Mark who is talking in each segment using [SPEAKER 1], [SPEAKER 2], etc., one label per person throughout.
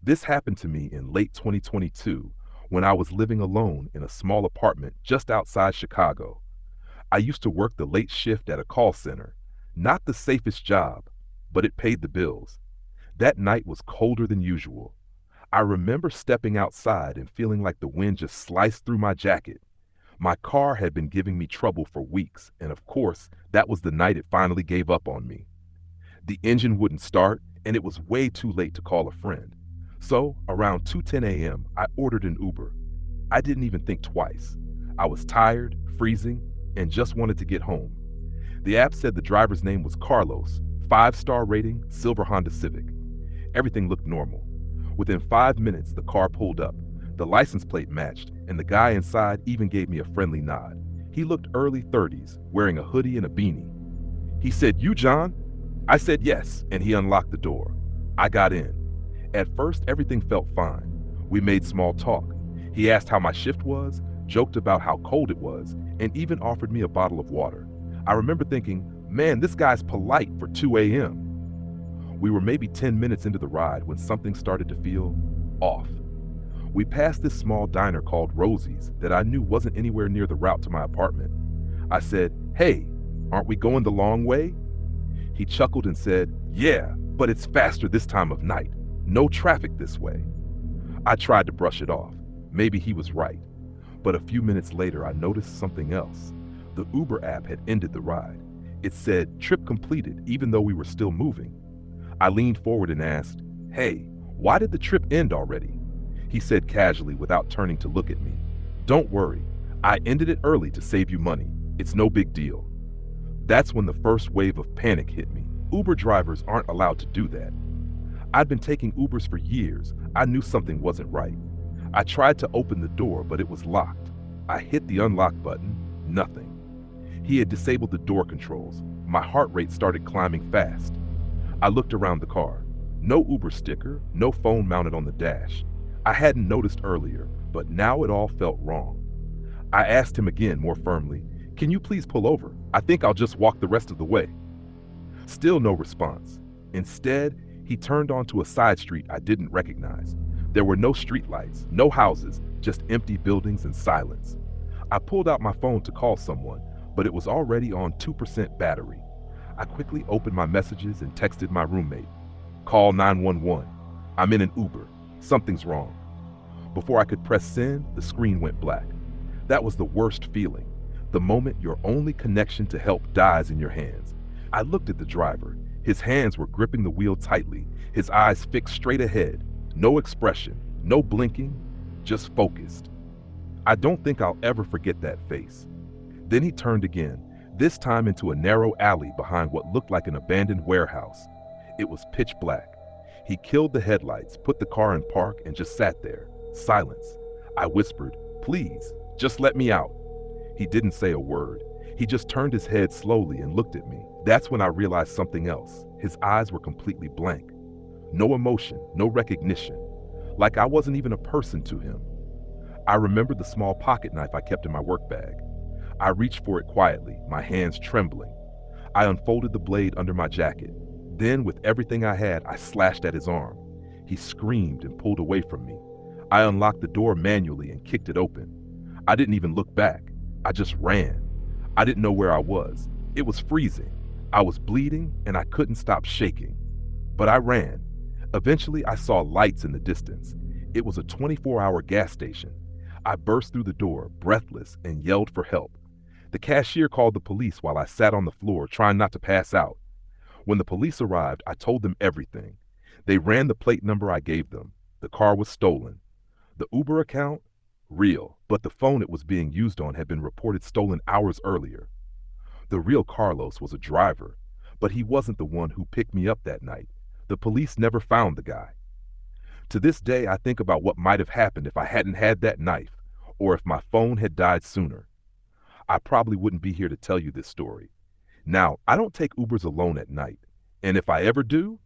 [SPEAKER 1] This happened to me in late 2022 when I was living alone in a small apartment just outside Chicago. I used to work the late shift at a call center. Not the safest job, but it paid the bills. That night was colder than usual. I remember stepping outside and feeling like the wind just sliced through my jacket. My car had been giving me trouble for weeks, and of course, that was the night it finally gave up on me. The engine wouldn't start, and it was way too late to call a friend. So, around 2:10 a.m., I ordered an Uber. I didn't even think twice. I was tired, freezing, and just wanted to get home. The app said the driver's name was Carlos, 5-star rating, silver Honda Civic. Everything looked normal. Within 5 minutes, the car pulled up. The license plate matched, and the guy inside even gave me a friendly nod. He looked early 30s, wearing a hoodie and a beanie. He said, "You, John?" I said yes, and he unlocked the door. I got in. At first, everything felt fine. We made small talk. He asked how my shift was, joked about how cold it was, and even offered me a bottle of water. I remember thinking, man, this guy's polite for 2 a.m. We were maybe 10 minutes into the ride when something started to feel off. We passed this small diner called Rosie's that I knew wasn't anywhere near the route to my apartment. I said, "Hey, aren't we going the long way?" He chuckled and said, "Yeah, but it's faster this time of night. No traffic this way." I tried to brush it off. Maybe he was right. But a few minutes later, I noticed something else. The Uber app had ended the ride. It said, "Trip completed," even though we were still moving. I leaned forward and asked, "Hey, why did the trip end already?" He said casually without turning to look at me, "Don't worry, I ended it early to save you money. It's no big deal." That's when the first wave of panic hit me. Uber drivers aren't allowed to do that. I'd been taking Ubers for years. I knew something wasn't right. I tried to open the door, but it was locked. I hit the unlock button, nothing. He had disabled the door controls. My heart rate started climbing fast. I looked around the car. No Uber sticker, no phone mounted on the dash. I hadn't noticed earlier, but now it all felt wrong. I asked him again more firmly, "Can you please pull over? I think I'll just walk the rest of the way." Still no response. Instead, he turned onto a side street I didn't recognize. There were no streetlights, no houses, just empty buildings and silence. I pulled out my phone to call someone, but it was already on 2% battery. I quickly opened my messages and texted my roommate. "Call 911. I'm in an Uber. Something's wrong." Before I could press send, the screen went black. That was the worst feeling. The moment your only connection to help dies in your hands. I looked at the driver. His hands were gripping the wheel tightly, his eyes fixed straight ahead. No expression, no blinking, just focused. I don't think I'll ever forget that face. Then he turned again, this time into a narrow alley behind what looked like an abandoned warehouse. It was pitch black. He killed the headlights, put the car in park, and just sat there. Silence. I whispered, "Please, just let me out." He didn't say a word. He just turned his head slowly and looked at me. That's when I realized something else. His eyes were completely blank. No emotion, no recognition. Like I wasn't even a person to him. I remembered the small pocket knife I kept in my work bag. I reached for it quietly, my hands trembling. I unfolded the blade under my jacket. Then, with everything I had, I slashed at his arm. He screamed and pulled away from me. I unlocked the door manually and kicked it open. I didn't even look back. I just ran. I didn't know where I was. It was freezing. I was bleeding and I couldn't stop shaking. But I ran. Eventually, I saw lights in the distance. It was a 24-hour gas station. I burst through the door, breathless, and yelled for help. The cashier called the police while I sat on the floor, trying not to pass out. When the police arrived, I told them everything. They ran the plate number I gave them. The car was stolen. The Uber account? Real, but the phone it was being used on had been reported stolen hours earlier. The real Carlos was a driver, but he wasn't the one who picked me up that night. The police never found the guy. To this day, I think about what might have happened if I hadn't had that knife, or if my phone had died sooner. I probably wouldn't be here to tell you this story. Now, I don't take Ubers alone at night, and if I ever do,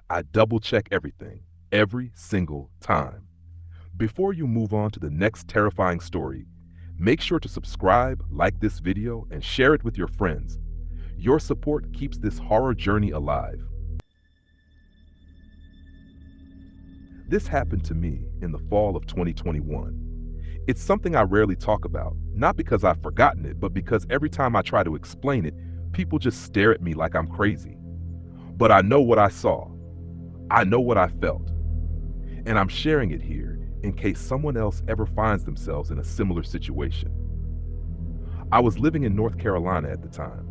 [SPEAKER 1] I double-check everything, every single time. Before you move on to the next terrifying story, make sure to subscribe, like this video, and share it with your friends. Your support keeps this horror journey alive. This happened to me in the fall of 2021. It's something I rarely talk about, not because I've forgotten it, but because every time I try to explain it, people just stare at me like I'm crazy. But I know what I saw, I know what I felt, and I'm sharing it here in case someone else ever finds themselves in a similar situation. I was living in North Carolina at the time.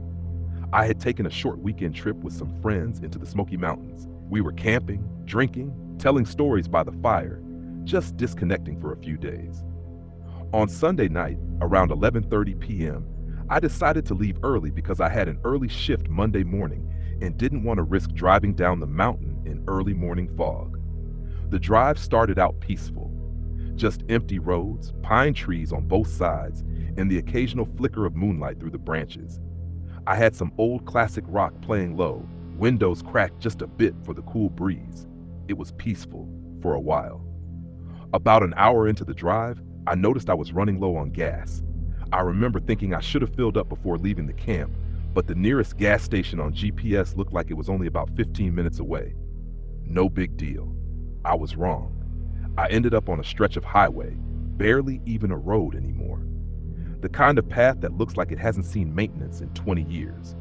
[SPEAKER 1] I had taken a short weekend trip with some friends into the Smoky Mountains. We were camping, drinking, telling stories by the fire, just disconnecting for a few days. On Sunday night, around 11:30 p.m., I decided to leave early because I had an early shift Monday morning and didn't want to risk driving down the mountain in early morning fog. The drive started out peaceful. Just empty roads, pine trees on both sides, and the occasional flicker of moonlight through the branches. I had some old classic rock playing low, windows cracked just a bit for the cool breeze. It was peaceful for a while. About an hour into the drive, I noticed I was running low on gas. I remember thinking I should have filled up before leaving the camp, but the nearest gas station on GPS looked like it was only about 15 minutes away. No big deal. I was wrong. I ended up on a stretch of highway, barely even a road anymore. The kind of path that looks like it hasn't seen maintenance in 20 years.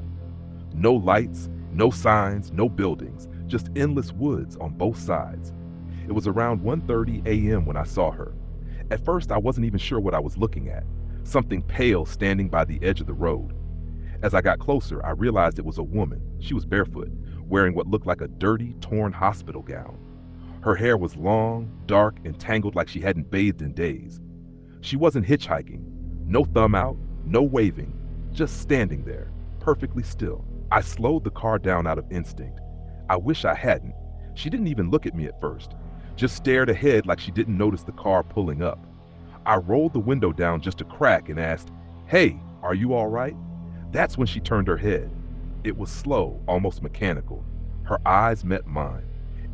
[SPEAKER 1] No lights, no signs, no buildings, just endless woods on both sides. It was around 1:30 a.m. when I saw her. At first, I wasn't even sure what I was looking at, something pale standing by the edge of the road. As I got closer, I realized it was a woman. She was barefoot, wearing what looked like a dirty, torn hospital gown. Her hair was long, dark, and tangled like she hadn't bathed in days. She wasn't hitchhiking. No thumb out, no waving, just standing there, perfectly still. I slowed the car down out of instinct. I wish I hadn't. She didn't even look at me at first, just stared ahead like she didn't notice the car pulling up. I rolled the window down just a crack and asked, "Hey, are you all right?" That's when she turned her head. It was slow, almost mechanical. Her eyes met mine,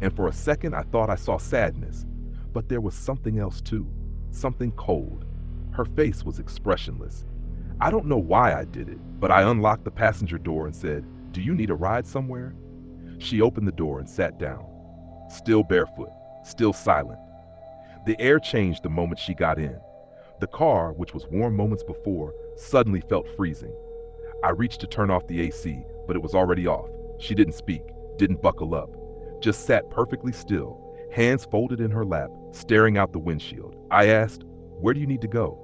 [SPEAKER 1] and for a second I thought I saw sadness, but there was something else too, something cold. Her face was expressionless. I don't know why I did it, but I unlocked the passenger door and said, "Do you need a ride somewhere?" She opened the door and sat down, still barefoot, still silent. The air changed the moment she got in. The car, which was warm moments before, suddenly felt freezing. I reached to turn off the AC, but it was already off. She didn't speak, didn't buckle up, just sat perfectly still, hands folded in her lap, staring out the windshield. I asked, "Where do you need to go?"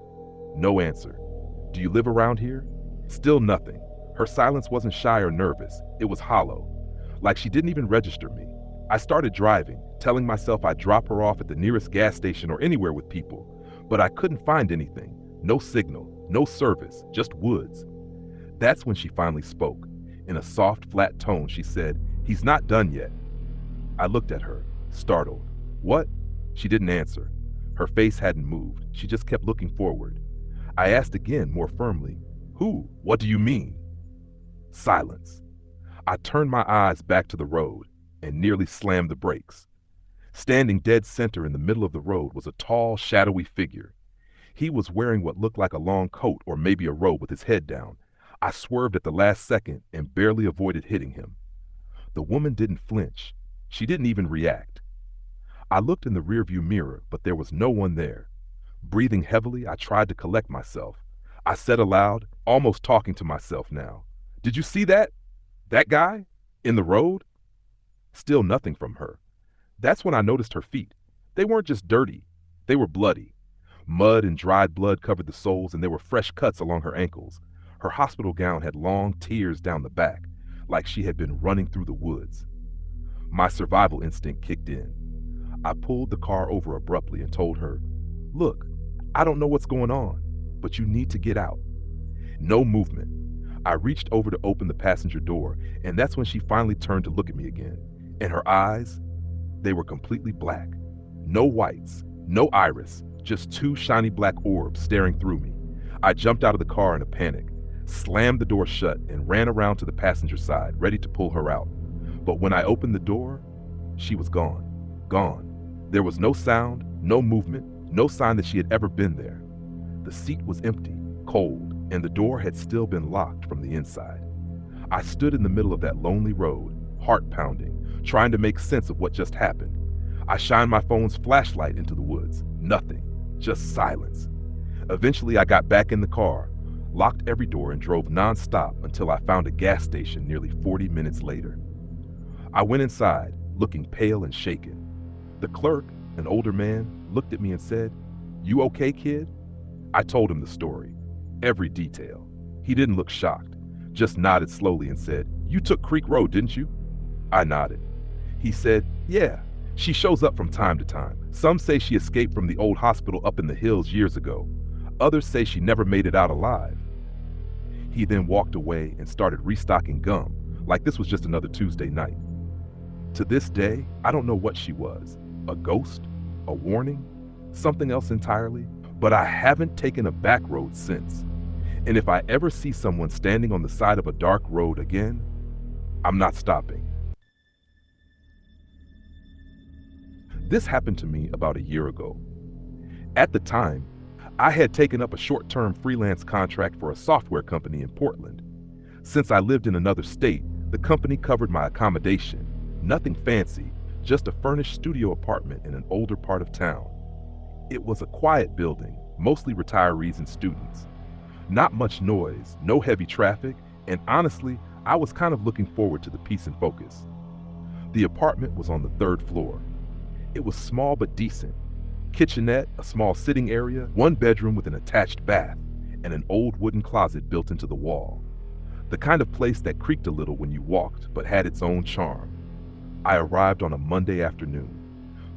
[SPEAKER 1] No answer. "Do you live around here?" Still nothing. Her silence wasn't shy or nervous. It was hollow, like she didn't even register me. I started driving, telling myself I'd drop her off at the nearest gas station or anywhere with people, but I couldn't find anything. No signal, no service, just woods. That's when she finally spoke. In a soft, flat tone, she said, "He's not done yet." I looked at her, startled. "What?" She didn't answer. Her face hadn't moved. She just kept looking forward. I asked again, more firmly, "Who? What do you mean?" Silence. I turned my eyes back to the road and nearly slammed the brakes. Standing dead center in the middle of the road was a tall, shadowy figure. He was wearing what looked like a long coat or maybe a robe with his head down. I swerved at the last second and barely avoided hitting him. The woman didn't flinch. She didn't even react. I looked in the rearview mirror, but there was no one there. Breathing heavily, I tried to collect myself. I said aloud, almost talking to myself now, "Did you see that? That guy? In the road?" Still nothing from her. That's when I noticed her feet. They weren't just dirty. They were bloody. Mud and dried blood covered the soles, and there were fresh cuts along her ankles. Her hospital gown had long tears down the back, like she had been running through the woods. My survival instinct kicked in. I pulled the car over abruptly and told her, "Look, I don't know what's going on, but you need to get out." No movement. I reached over to open the passenger door, and that's when she finally turned to look at me again. And her eyes, they were completely black. No whites, no iris, just two shiny black orbs staring through me. I jumped out of the car in a panic, slammed the door shut, and ran around to the passenger side, ready to pull her out. But when I opened the door, she was gone. Gone. There was no sound, no movement, no sign that she had ever been there. The seat was empty, cold, and the door had still been locked from the inside. I stood in the middle of that lonely road, heart pounding, trying to make sense of what just happened. I shined my phone's flashlight into the woods. Nothing. Just silence. Eventually, I got back in the car, locked every door, and drove nonstop until I found a gas station nearly 40 minutes later. I went inside, looking pale and shaken. The clerk, an older man, looked at me and said, "You okay, kid?" I told him the story, every detail. He didn't look shocked, just nodded slowly and said, "You took Creek Road, didn't you?" I nodded. He said, "Yeah, she shows up from time to time. Some say she escaped from the old hospital up in the hills years ago. Others say she never made it out alive." He then walked away and started restocking gum, like this was just another Tuesday night. To this day, I don't know what she was. A ghost? A warning? Something else entirely? But I haven't taken a back road since. And if I ever see someone standing on the side of a dark road again, I'm not stopping. This happened to me about a year ago. At the time, I had taken up a short-term freelance contract for a software company in Portland. Since I lived in another state, the company covered my accommodation. Nothing fancy, just a furnished studio apartment in an older part of town. It was a quiet building, mostly retirees and students. Not much noise, no heavy traffic, and honestly, I was kind of looking forward to the peace and focus. The apartment was on the 3rd floor. It was small but decent. Kitchenette, a small sitting area, one bedroom with an attached bath, and an old wooden closet built into the wall. The kind of place that creaked a little when you walked, but had its own charm. I arrived on a Monday afternoon.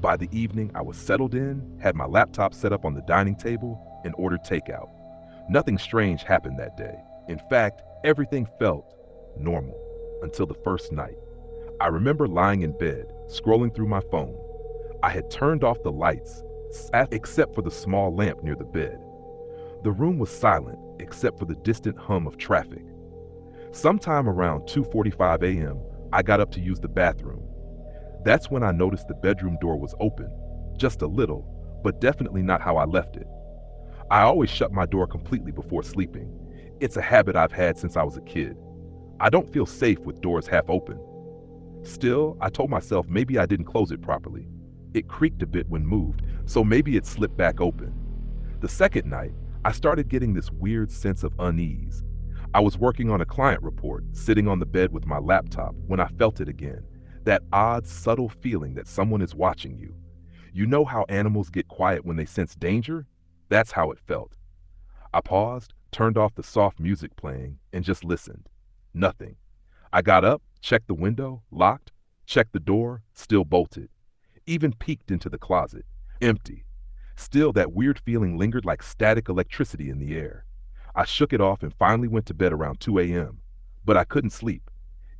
[SPEAKER 1] By the evening, I was settled in, had my laptop set up on the dining table, and ordered takeout. Nothing strange happened that day. In fact, everything felt normal until the first night. I remember lying in bed, scrolling through my phone. I had turned off the lights, except for the small lamp near the bed. The room was silent, except for the distant hum of traffic. Sometime around 2:45 a.m., I got up to use the bathroom. That's when I noticed the bedroom door was open, just a little, but definitely not how I left it. I always shut my door completely before sleeping. It's a habit I've had since I was a kid. I don't feel safe with doors half open. Still, I told myself maybe I didn't close it properly. It creaked a bit when moved, so maybe it slipped back open. The second night, I started getting this weird sense of unease. I was working on a client report, sitting on the bed with my laptop, when I felt it again. That odd, subtle feeling that someone is watching you. You know how animals get quiet when they sense danger? That's how it felt. I paused, turned off the soft music playing, and just listened. Nothing. I got up, checked the window, locked, checked the door, still bolted. Even peeked into the closet. Empty. Still, that weird feeling lingered like static electricity in the air. I shook it off and finally went to bed around 2 a.m. But I couldn't sleep.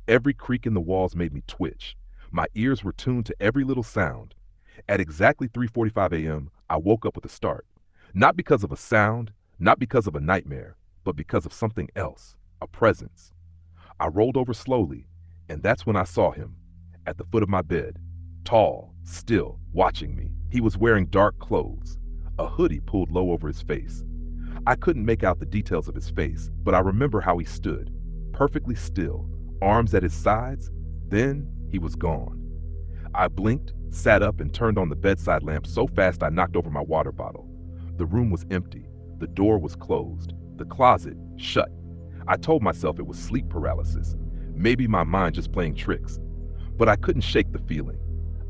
[SPEAKER 1] Every creak in the walls made me twitch. My ears were tuned to every little sound. At exactly 3:45 a.m., I woke up with a start. Not because of a sound, not because of a nightmare, but because of something else, a presence. I rolled over slowly, and that's when I saw him, at the foot of my bed, tall, still, watching me. He was wearing dark clothes, a hoodie pulled low over his face. I couldn't make out the details of his face, but I remember how he stood, perfectly still, arms at his sides. Then he was gone. I blinked, sat up, and turned on the bedside lamp so fast I knocked over my water bottle. The room was empty. The door was closed. The closet shut. I told myself it was sleep paralysis, maybe my mind just playing tricks. But I couldn't shake the feeling.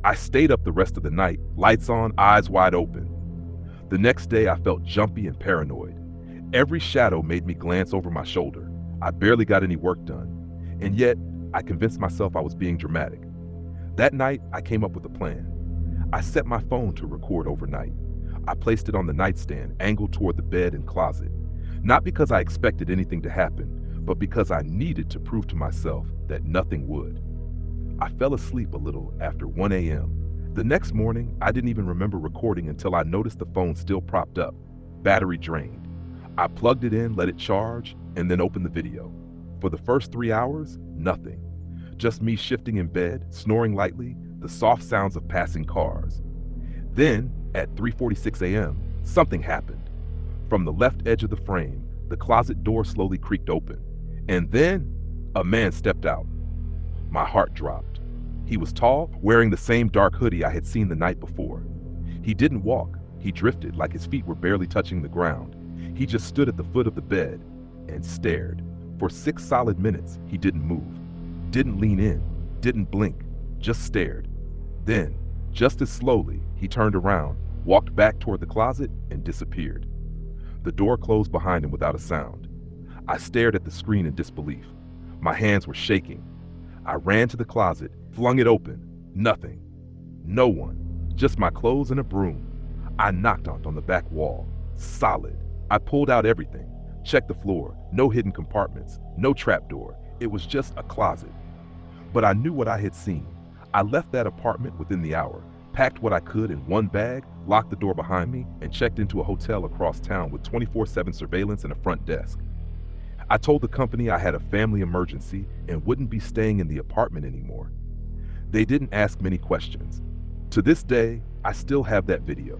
[SPEAKER 1] I stayed up the rest of the night, lights on, eyes wide open. The next day I felt jumpy and paranoid. Every shadow made me glance over my shoulder. I barely got any work done. And yet, I convinced myself I was being dramatic. That night, I came up with a plan. I set my phone to record overnight. I placed it on the nightstand, angled toward the bed and closet. Not because I expected anything to happen, but because I needed to prove to myself that nothing would. I fell asleep a little after 1 a.m. The next morning, I didn't even remember recording until I noticed the phone still propped up, battery drained. I plugged it in, let it charge, and then opened the video. For the first 3 hours, nothing. Just me shifting in bed, snoring lightly, the soft sounds of passing cars. Then, at 3:46 a.m., something happened. From the left edge of the frame, the closet door slowly creaked open. And then, a man stepped out. My heart dropped. He was tall, wearing the same dark hoodie I had seen the night before. He didn't walk. He drifted like his feet were barely touching the ground. He just stood at the foot of the bed and stared. For 6 solid minutes, he didn't move, didn't lean in, didn't blink, just stared. Then, just as slowly, he turned around, walked back toward the closet, and disappeared. The door closed behind him without a sound. I stared at the screen in disbelief. My hands were shaking. I ran to the closet, flung it open. Nothing. No one. Just my clothes and a broom. I knocked on the back wall. Solid. I pulled out everything. Checked the floor. No hidden compartments. No trapdoor. It was just a closet. But I knew what I had seen. I left that apartment within the hour, packed what I could in one bag, locked the door behind me, and checked into a hotel across town with 24/7 surveillance and a front desk. I told the company I had a family emergency and wouldn't be staying in the apartment anymore. They didn't ask many questions. To this day, I still have that video.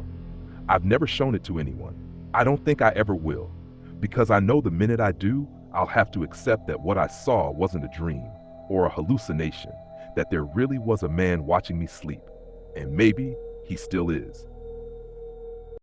[SPEAKER 1] I've never shown it to anyone. I don't think I ever will, because I know the minute I do, I'll have to accept that what I saw wasn't a dream or a hallucination, that there really was a man watching me sleep, and maybe he still is.